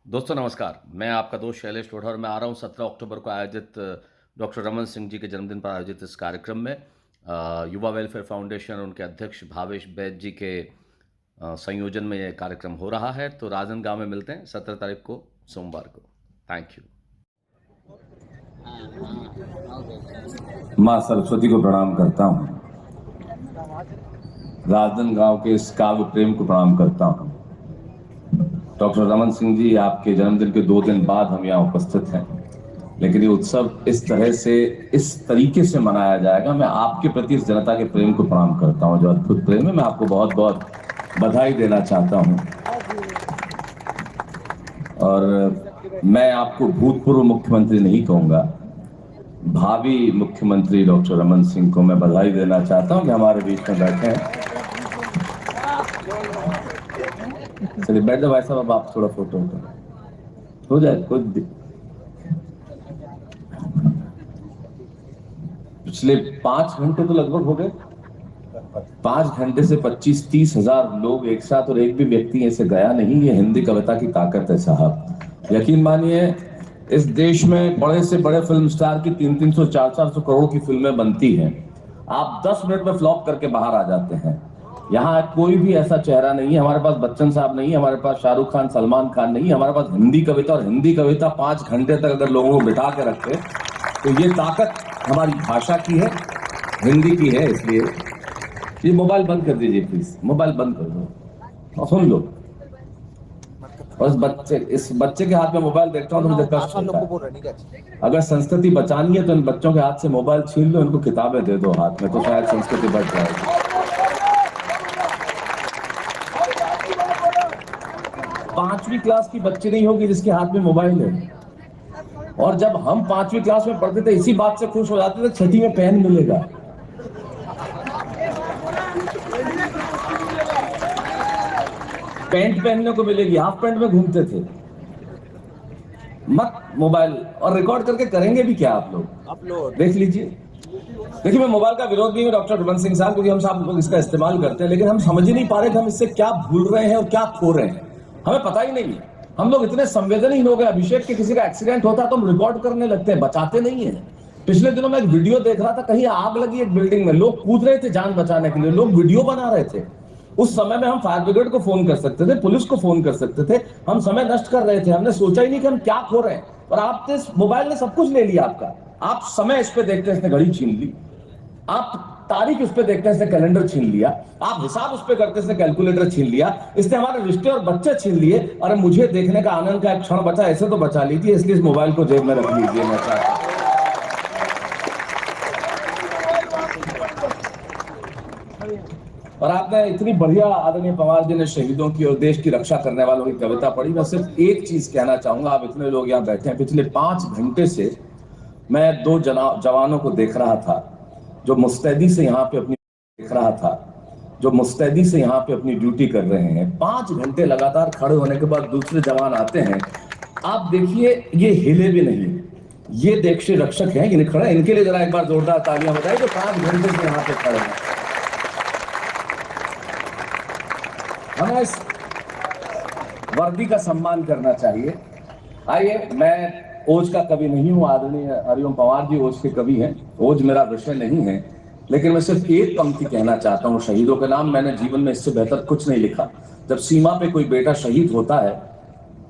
दोस्तों नमस्कार, मैं आपका दोस्त शैलेश लोढ़ा और मैं आ रहा हूँ 17 अक्टूबर को आयोजित डॉक्टर रमन सिंह जी के जन्मदिन पर आयोजित इस कार्यक्रम में युवा वेलफेयर फाउंडेशन और उनके अध्यक्ष भावेश बैद जी के संयोजन में ये कार्यक्रम हो रहा है। तो राजनांदगांव में मिलते हैं 17 तारीख को सोमवार को। Thank you. माँ सरस्वती को प्रणाम करता हूँ, राजनांदगांव के इस काव्य प्रेम को प्रणाम करता हूँ। डॉक्टर रमन सिंह जी, आपके जन्मदिन के 2 दिन बाद हम यहाँ उपस्थित हैं, लेकिन ये उत्सव इस तरह से इस तरीके से मनाया जाएगा। मैं आपके प्रति इस जनता के प्रेम को प्रणाम करता हूँ, जो अद्भुत प्रेम है। मैं आपको बहुत बहुत बधाई देना चाहता हूँ और मैं आपको भूतपूर्व मुख्यमंत्री नहीं कहूँगा, भावी मुख्यमंत्री डॉक्टर रमन सिंह को मैं बधाई देना चाहता हूँ कि हमारे बीच में बैठे हैं। चलिए बैठ जाओ भाई साहब, अब आप थोड़ा फोटो हो जाए। कुछ पिछले 5 घंटे तो लगभग हो गए। 5 घंटे से 25-30 हजार लोग एक साथ, और एक भी व्यक्ति ऐसे गया नहीं। ये हिंदी कविता की ताकत है साहब। यकीन मानिए, इस देश में बड़े से बड़े फिल्म स्टार की 300, 400 करोड़ की फिल्में बनती हैं। आप 10 मिनट में फ्लॉप करके बाहर आ जाते हैं। यहाँ कोई भी ऐसा चेहरा नहीं है। हमारे पास बच्चन साहब नहीं है, हमारे पास शाहरुख खान, सलमान खान नहीं, हमारे पास हिंदी कविता। और हिंदी कविता 5 घंटे तक अगर लोगों को बिठा के रखे तो ये ताकत हमारी भाषा की है, हिंदी की है। इसलिए ये मोबाइल बंद कर दीजिए प्लीज, मोबाइल बंद कर दो और सुन लो। और इस बच्चे के हाथ में मोबाइल देखता हूँ तो मुझे कष्ट होता है। अगर संस्कृति बचानी है तो इन बच्चों के हाथ से मोबाइल छीन लो, इनको किताबें दे दो हाथ में, तो शायद संस्कृति बच जाएगी। 5वीं क्लास की बच्ची नहीं होगी जिसके हाथ में मोबाइल है। और जब हम 5वीं क्लास में पढ़ते थे, इसी बात से खुश हो जाते थे 6ठी में पेन मिलेगा। पैंट पहनने को मिलेगी, हाफ पैंट में घूमते थे। मत मोबाइल, और रिकॉर्ड करके करेंगे भी क्या आप लोग? अपलोड देख लीजिए। देखिए, मैं मोबाइल का विरोध नहीं है डॉक्टर रमन सिंह साहब, क्योंकि हम सब लोग इसका इस्तेमाल करते हैं, लेकिन हम समझ ही नहीं पा रहे कि हम इससे क्या भूल रहे हैं और क्या खो रहे हैं। हमें पता ही नहीं है। हम लोग इतने संवेदनहीन हो गए। अभिषेक के किसी का एक्सीडेंट होता है तो हम रिकॉर्ड करने लगते हैं, बचाते नहीं है। पिछले दिनों में एक वीडियो देख रहा था, कहीं आग लगी एक बिल्डिंग में, लोग कूद रहे थे जान बचाने के लिए, लोग वीडियो बना रहे थे। उस समय में हम फायर ब्रिगेड को फोन कर सकते थे, पुलिस को फोन कर सकते थे। हम समय नष्ट कर रहे थे, हमने सोचा ही नहीं कि हम क्या खो रहे हैं। और आपने मोबाइल ने सब कुछ ले लिया आपका। आप समय इस पे देखते हैं, इसने घड़ी छीन ली। आप तारीख उस पे देखते हैं, इसने कैलेंडर छीन लिया। आप हिसाब उस पे करते हैं, इसने कैलकुलेटर छीन लिया। इसने हमारे रिश्ते और बच्चे छीन लिए। और मुझे देखने का आनंद का एक क्षण बचा, ऐसे तो बचा लीजिए, इसलिए इस मोबाइल को जेब में रख लीजिए। मैं चाहता हूं और आपने इतनी बढ़िया आदरणीय पवार जी ने शहीदों की और देश की रक्षा करने वालों की कविता पढ़ी। मैं सिर्फ एक चीज कहना चाहूंगा, आप इतने लोग यहाँ बैठे हैं, पिछले 5 घंटे से मैं 2 जवानों को देख रहा था जो मुस्तैदी से यहाँ पे अपनी ड्यूटी कर रहे हैं। 5 घंटे लगातार खड़े होने के बाद दूसरे जवान आते हैं। आप देखिए, ये हिले भी नहीं। ये देश रक्षक हैं, इन्हें खड़े, इनके लिए जरा एक बार जोरदार तालियां बजाइए जो 5 घंटे से यहाँ पे खड़े हैं। हमें इस वर्दी का सम्मान करना चाहिए। आइए, मैं ओज का कवि नहीं हूं, आदरणीय हरिओम पवार जी ओज के कवि हैं, ओज मेरा विषय नहीं है, लेकिन मैं सिर्फ एक पंक्ति कहना चाहता हूं शहीदों के नाम। मैंने जीवन में इससे बेहतर कुछ नहीं लिखा। जब सीमा पे कोई बेटा शहीद होता है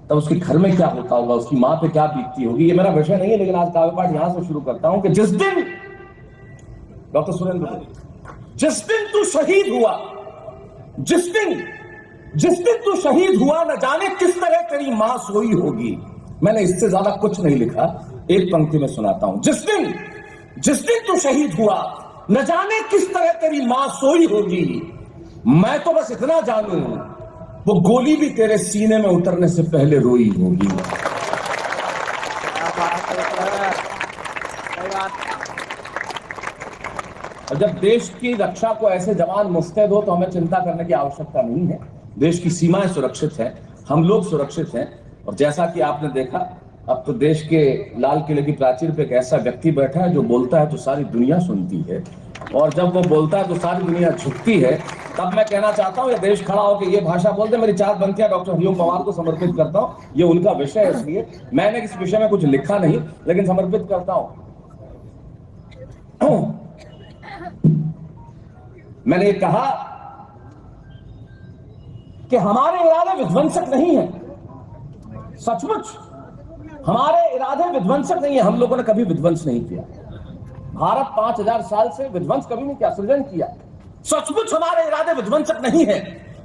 तब उसके घर में क्या होता होगा, उसकी मां पे क्या बीतती होगी। ये मेरा विषय नहीं है, लेकिन आज काव्य पाठ यहां से शुरू करता हूं कि जिस दिन डॉक्टर सुरेंद्र, जिस दिन तू शहीद हुआ, जिस दिन तू शहीद हुआ, न जाने किस तरह तेरी मां सोई होगी। मैंने इससे ज्यादा कुछ नहीं लिखा, एक पंक्ति में सुनाता हूं। जिस दिन तू शहीद हुआ, न जाने किस तरह तेरी मां सोई होगी। मैं तो बस इतना जानूं, वो गोली भी तेरे सीने में उतरने से पहले रोई होगी। और जब देश की रक्षा को ऐसे जवान मुस्तैद हो तो हमें चिंता करने की आवश्यकता नहीं है। देश की सीमाएं सुरक्षित हैं, हम लोग सुरक्षित हैं। और जैसा कि आपने देखा, अब तो देश के लाल किले की प्राचीर पे एक ऐसा व्यक्ति बैठा है जो बोलता है तो सारी दुनिया सुनती है, और जब वो बोलता है तो सारी दुनिया झुकती है। तब मैं कहना चाहता हूँ ये देश खड़ा होकर ये भाषा बोलते, मेरी 4 पंक्तियां डॉक्टर हरिओम पवार को समर्पित करता हूँ। ये उनका विषय है, इसलिए मैंने इस विषय में कुछ लिखा नहीं, लेकिन समर्पित करता हूँ। मैंने ये कहा कि हमारे इरादे विध्वंसक नहीं है, सचमुच हमारे इरादे विध्वंसक नहीं है। हम लोगों ने कभी विध्वंस नहीं किया। भारत 5000 साल से विध्वंस कभी नहीं किया, सृजन किया। सचमुच हमारे इरादे विध्वंसक नहीं है,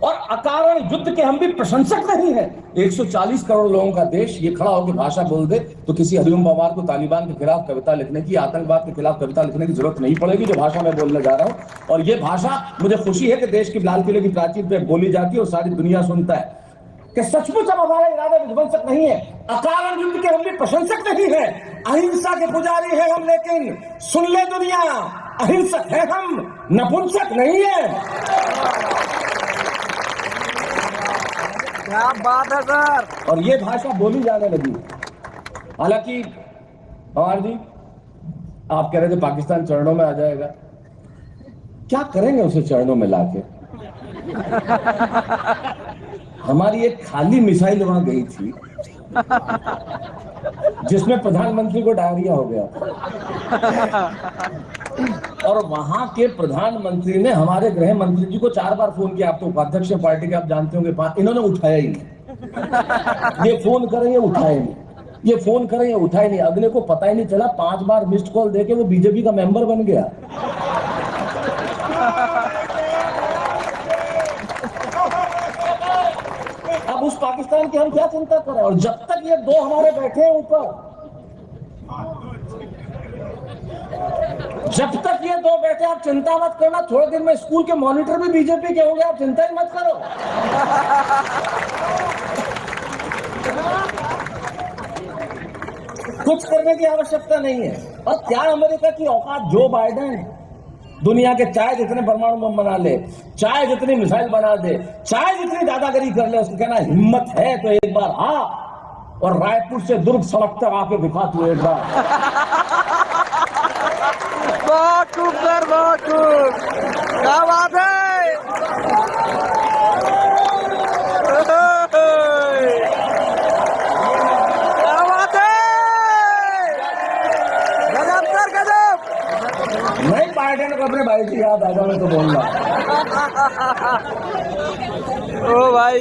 और अकारण युद्ध के हम भी प्रशंसक नहीं है। 140 करोड़ लोगों का देश ये खड़ा होकर भाषा बोल दे तो किसी हरिओम पवार को तालिबान के खिलाफ कविता लिखने की, आतंकवाद के खिलाफ कविता लिखने की जरूरत नहीं पड़ेगी, जो भाषा मैं बोलने जा रहा हूं। और ये भाषा मुझे खुशी है कि देश की लाल किले की प्राचीर पे बोली जाती है और सारी दुनिया सुनता है कि सचमुच हम हमारे इरादे विध्वंसक नहीं है, अकारण युद्ध के हम भी प्रशंसक नहीं है, अहिंसा के पुजारी है हम, लेकिन सुन ले दुनिया अहिंसक है हम, नपुंसक नहीं है। क्या बात है सर। और ये भाषा बोली जाने लगी। हालांकि पवार जी आप कह रहे थे पाकिस्तान चरणों में आ जाएगा, क्या करेंगे उसे चरणों में लाके? हमारी एक खाली मिसाइल वहां गई थी जिसमें प्रधानमंत्री को डायरिया हो गया था, और वहां के प्रधानमंत्री ने हमारे गृह मंत्री जी को 4 बार फोन किया। आप तो उपाध्यक्ष पार्टी के, आप जानते होंगे, इन्होंने उठाया ही नहीं। ये फोन करेंगे उठाए नहीं, ये फोन करेंगे उठाए नहीं। अगले को पता ही नहीं चला, 5 बार मिस्ड कॉल देके वो बीजेपी का मेंबर बन गया। अब उस पाकिस्तान की हम क्या चिंता करें? और जब तक ये 2 हमारे बैठे हैं ऊपर, जब तक ये 2 बैठे, आप चिंता मत करना। थोड़े दिन में स्कूल के मॉनिटर भी बीजेपी के होंगे, आप चिंता ही मत करो। कुछ करने की आवश्यकता नहीं है। और क्या अमेरिका की औकात? जो बाइडेन दुनिया के चाहे जितने परमाणु बम बना ले, चाहे जितनी मिसाइल बना दे, चाहे जितनी दादागिरी कर ले, उसको कहना हिम्मत है तो एक बार आ, और रायपुर से दुर्ग सड़क तक आके दिखा तू एक बार। बहुत खूब सर, बहुत खूब। क्या बात है। क्या बात है। गजब सर, गजब। नहीं, बाइडेन को अपने भाई की याद आ जाए तो बोल रहा। ओ भाई,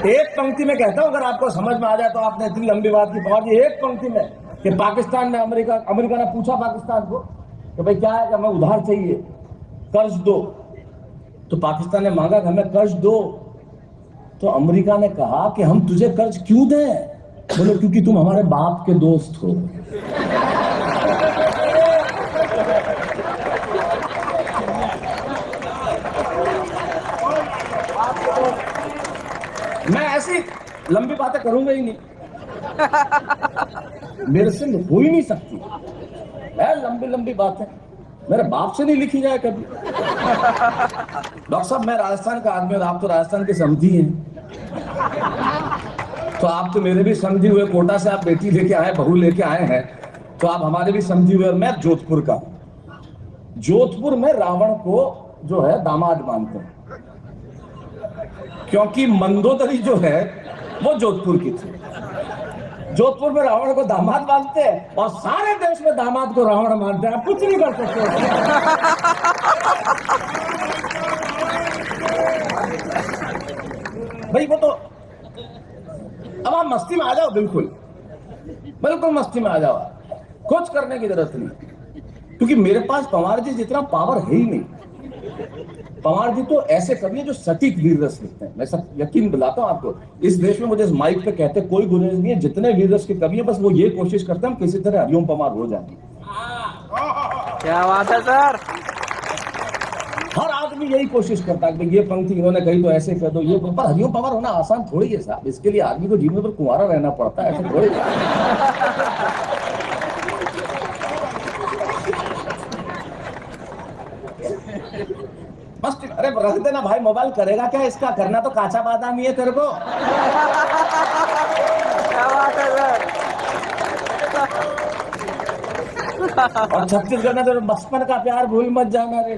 एक पंक्ति में कहता हूं, अगर आपको समझ में आ जाए तो। आपने इतनी लंबी बात की पहुंच, एक पंक्ति में कि पाकिस्तान ने अमेरिका ने पूछा पाकिस्तान को कि भाई क्या है कि हमें उधार चाहिए, कर्ज दो। तो पाकिस्तान ने मांगा कि हमें कर्ज दो। तो अमेरिका ने कहा कि हम तुझे कर्ज क्यों दें? बोले क्योंकि तुम हमारे बाप के दोस्त हो। मैं ऐसी लंबी बातें करूंगा ही नहीं, मेरे से हो ही नहीं सकती है लंबी लंबी बातें। मेरे बाप से नहीं लिखी जाए कभी। डॉक्टर साहब, मैं राजस्थान का आदमी हूं, आप तो राजस्थान के समझी हैं, तो आप तो मेरे भी समझी हुए। कोटा से आप बेटी लेके आए, बहू लेके आए हैं, तो आप हमारे भी समझी हुए। और मैं जोधपुर का, जोधपुर में रावण को जो है दामाद मानते हैं, क्योंकि मंदोदरी जो है वो जोधपुर की थी। जोधपुर में रावण को दामाद मानते हैं, और सारे देश में दामाद को रावण मानते हैं। आप कुछ नहीं कर सकते। भाई वो तो, अब आप मस्ती में आ जाओ, बिल्कुल बिल्कुल मस्ती में आ जाओ, कुछ करने की जरूरत नहीं, क्योंकि मेरे पास पवार जी जितना पावर है ही नहीं। पवार जी तो ऐसे कवि हैं जो सटीक वीर रस लिखते हैं। मैं सब यकीन दिलाता हूं आपको, इस देश में मुझे इस माइक पे कहते कोई गुरेज नहीं है, जितने वीर रस के कवि हैं, बस वो ये कोशिश करते हैं हम किसी तरह हरिओम पवार हो जाए। क्या बात है सर। हर आदमी यही कोशिश करता है कि ये पंक्ति इन्होंने कही तो ऐसे कह दो, ये। पर हरिओम पवार होना आसान थोड़ी है साहब, इसके लिए आदमी को जीवन पर कुंवारा रहना पड़ता है, ऐसे थोड़ी। मस्त। अरे रख देना भाई, मोबाइल करेगा क्या इसका? करना तो काचा बादाम ही है तेरे को। क्या बात है सर। और छत्तीसगढ़ में तो बचपन का प्यार भूल मत जाना रे।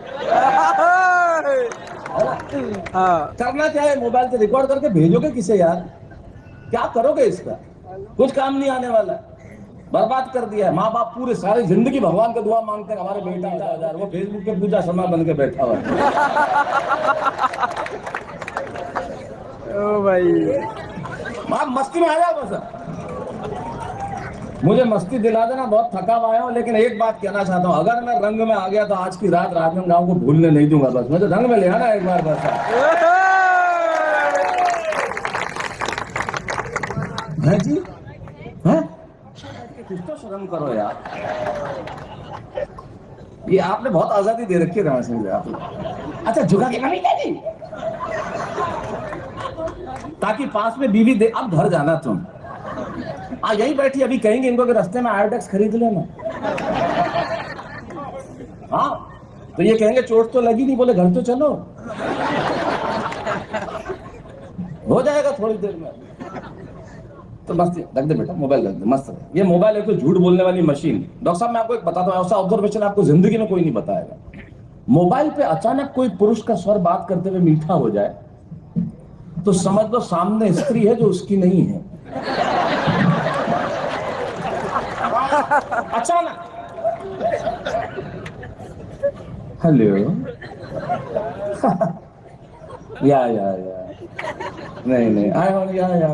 हाँ करना क्या है, मोबाइल से रिकॉर्ड करके भेजोगे किसे यार? क्या करोगे इसका? कुछ काम नहीं आने वाला है। बर्बाद कर दिया है। माँ बाप पूरे सारी जिंदगी भगवान का दुआ मांगते हैं हमारे बेटा हो जाए, वो फेसबुक पे पूजा शर्मा बन के बैठा हुआ है। ओ भाई आप मस्ती में आ जाओ बस। मुझे मस्ती दिला देना, बहुत थका हुआ आया हूँ, लेकिन एक बात कहना चाहता हूँ, अगर मैं रंग में आ गया तो आज की रात राजनांदगांव को भूलने नहीं दूंगा। बस मुझे रंग में ले आना एक बार बस। है जी, है कुछ तो शर्म करो यार। ये आपने बहुत आजादी दे रखी है रमन सिंह जी आप। अच्छा झुका के कभी नहीं, ताकि पास में बीवी दे। अब घर जाना तुम, यही बैठी, अभी कहेंगे इनको कि रास्ते में आयोडेक्स खरीद लेना। हाँ तो ये कहेंगे चोट तो लगी नहीं, बोले घर तो चलो, हो जाएगा थोड़ी देर में। तो मस्त रख दे बेटा, मोबाइल रख दे, मस्त है। ये मोबाइल है तो झूठ बोलने वाली मशीन। डॉक्टर साहब मैं आपको एक बताता हूँ, ऐसा ऑब्जर्वेशन आपको जिंदगी में कोई नहीं बताएगा। मोबाइल पे अचानक कोई पुरुष का स्वर बात करते हुए मीठा हो जाए तो समझ लो सामने स्त्री है जो उसकी नहीं है। अचानक हेलो या नहीं आया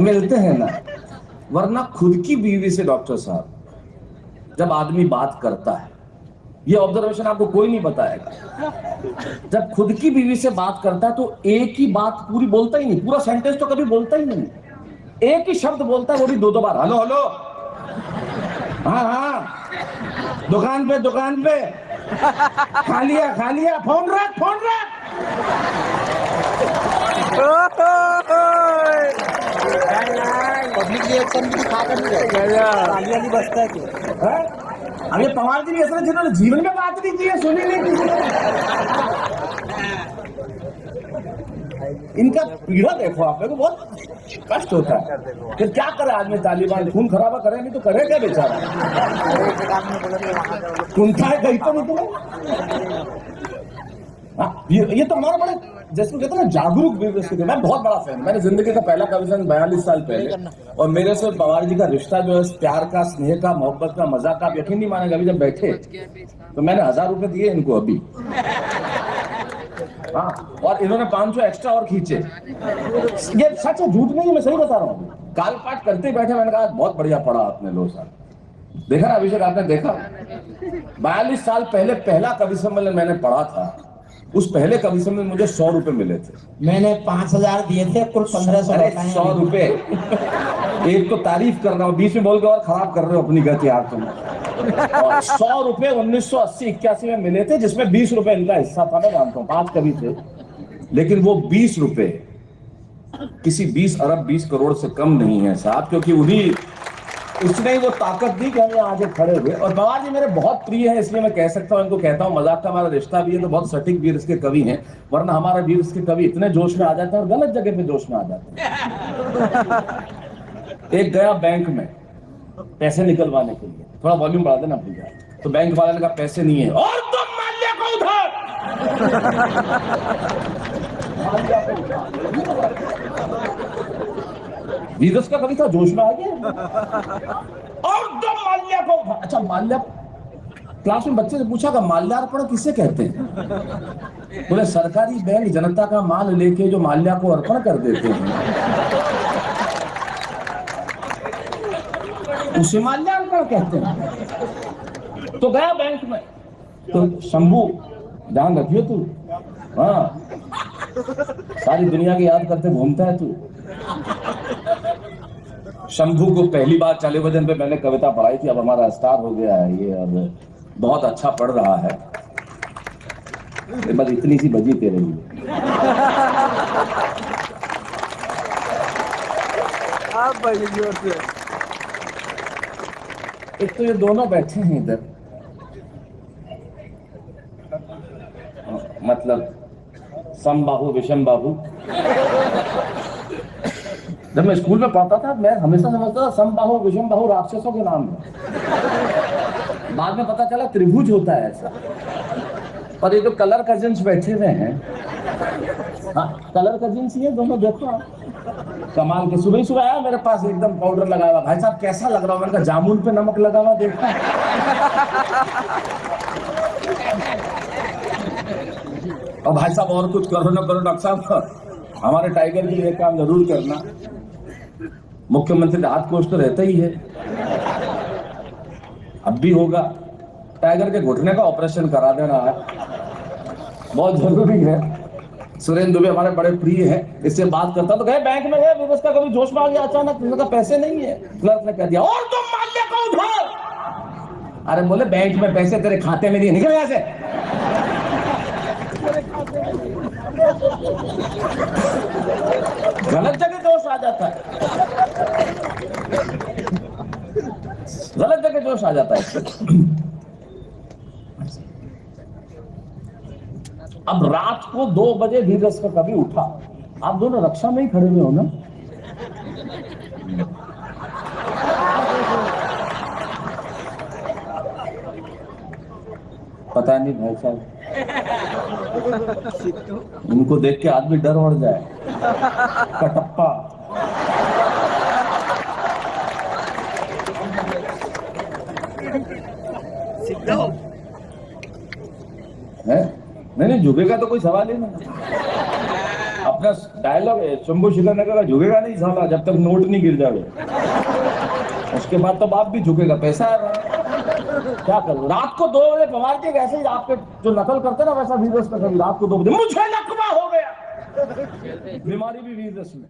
मिलते हैं ना। वरना खुद की बीवी से डॉक्टर साहब जब आदमी बात करता है, ये ऑब्जर्वेशन आपको कोई नहीं बताएगा, जब खुद की बीवी से बात करता है तो एक ही बात पूरी बोलता ही नहीं, पूरा सेंटेंस तो कभी बोलता ही नहीं, एक ही शब्द बोलता है, वो भी 2-2 बार। हेलो हेलो, हाँ दुकान पे खा लिया, फोन रख। पब्लिक रिएक्शन भी दिखा कर तालियां भी बजता है क्या? अब ये पवार जी भी ऐसा जिन्होंने जीवन में बात नहीं की है, सुनी नहीं किसी ने। इनका पीड़ा देखो आप लोगों को, बहुत कष्ट होता है। फिर क्या करे आदमी, तालिबान खून खराबा करे नहीं तो करे क्या बेचारा? कुंठा है कहीं तो नहीं तुम्हें। ये तो हमारा बड़े जैसे कहते हैं ना जागरूक व्यक्ति। मैं बहुत बड़ा फैन, मैंने जिंदगी का पहला कविता 42 साल पहले, और मेरे से पवार जी का रिश्ता जो है प्यार का, स्नेह का, मोहब्बत का, मजाक का, आप यकीन नहीं मानेगा। अभी जब बैठे तो मैंने 1000 रुपए दिए इनको अभी, हाँ, और इन्होंने 500 एक्स्ट्रा और खींचे। ये सच है, झूठ नहीं, मैं सही बता रहा हूँ। काल पाठ करते बैठे, मैंने कहा बहुत बढ़िया पढ़ा आपने लो साहब। देखा ना अभिषेक, आपने देखा 42 साल पहले पहला कवि सम्मेलन मैंने पढ़ा था। उस पहले कवि सम्मेलन मुझे 100 रुपए मिले थे। मैंने 5000 दिए थे, कुल 1500। 100 रुपए, एक तो तारीफ कर रहा हूँ, बीच में बोल के और खराब कर रहे हो अपनी गति आप तुम। 100 रुपए 1980-81 में मिले थे, जिसमें 20 रुपए इनका हिस्सा था। मैं जानता हूँ 5 कवि थे, लेकिन वो 20 रुपए किसी 20 अरब 20 करोड़ से कम नहीं है साहब, क्योंकि उन्हीं उसने ही वो ताकत दी कि हम यहाँ आगे खड़े हुए। और पवार जी मेरे बहुत प्रिय है, इसलिए मैं कह सकता हूँ, इनको कहता हूँ, मजाक का हमारा रिश्ता भी है तो बहुत सटीक वीर इसके कवि हैं। वरना हमारा वीर इसके कवि इतने जोश में आ जाते हैं और गलत जगह पे जोश में आ जाते हैं। एक गया बैंक में पैसे निकलवाने के लिए, थोड़ा वॉल्यूम बढ़ा देना भैया, तो बैंक वाले ने कहा पैसे नहीं है, और तुम माल्या को वीरस का कवि था, जोश में आ गया, और तो माल्या को। अच्छा माल्या, क्लास में बच्चे से पूछा कि माल्यार्पण किसे कहते हैं? बोले सरकारी बैंक जनता का माल लेके जो माल्या को अर्पण कर देते हैं उसे माल्यार्पण कहते हैं। तो गया बैंक में, तो शंभू ध्यान रखियो तू, हाँ सारी दुनिया की याद करते घूमता है तू। शंभू को पहली बार टेलीविजन पे मैंने कविता पढ़ाई थी, अब हमारा स्टार हो गया है ये, अब बहुत अच्छा पढ़ रहा है। बस इतनी सी बजी तेरे लिए। आप बड़ी जोर से। एक तो ये दोनों बैठे हैं इधर, मतलब समबाहु विषम बाहु, जब मैं स्कूल में पढ़ता था मैं हमेशा समझता था समबाहु विषमबाहु राक्षसों के नाम है, बाद में पता चला त्रिभुज होता है ऐसा। पर ये जो कलर कजिन्स बैठे हुए हैं, हाँ कलर कजिन्स ये दोनों देखो आप, कमाल के। सुबह सुबह आया मेरे पास एकदम पाउडर लगा हुआ, भाई साहब कैसा लग रहा हूँ, मैंने कहा जामुन पे नमक लगा हुआ देखा। और भाई साहब और कुछ करो ना करो डॉक्टर साहब, हमारे टाइगर के लिए काम जरूर करना। मुख्यमंत्री राहत कोष तो रहता ही है, अब भी होगा। टाइगर के घुटने का ऑपरेशन करा देना है, बहुत जरूरी है। सुरेंद्र दुबे हमारे बड़े प्रिय हैं, इससे बात करता तो कहे बैंक में गए व्यवस्था कभी जोश में आ गया अचानक, उनका पैसे नहीं है, क्लर्क ने कह दिया और तुम माल्य को उठाओ। अरे बोले बैंक में पैसे तेरे खाते में नहीं, निकल यहाँ से। गलत जगह जोश आ जाता है, गलत जगह जोश आ जाता है। अब रात को 2 बजे धीरज का कभी उठा, आप दोनों रक्षा में ही खड़े हुए हो ना, पता नहीं भाई साहब, इनको देख के आदमी डर उड़ जाए। कटप्पा है, नहीं झुकेगा तो कोई सवाल ही नहीं। अपना डायलॉग है शंभू शिखर का, झुकेगा नहीं साला जब तक नोट नहीं गिर जाए, उसके बाद तो बाप भी झुकेगा, पैसा है। क्या करूं, रात को 2 बजे पवार के वैसे ही आपके जो नकल करते ना वैसा वीरस का कभी रात को 2 बजे मुझे लकवा हो गया, बीमारी भी वीरस में।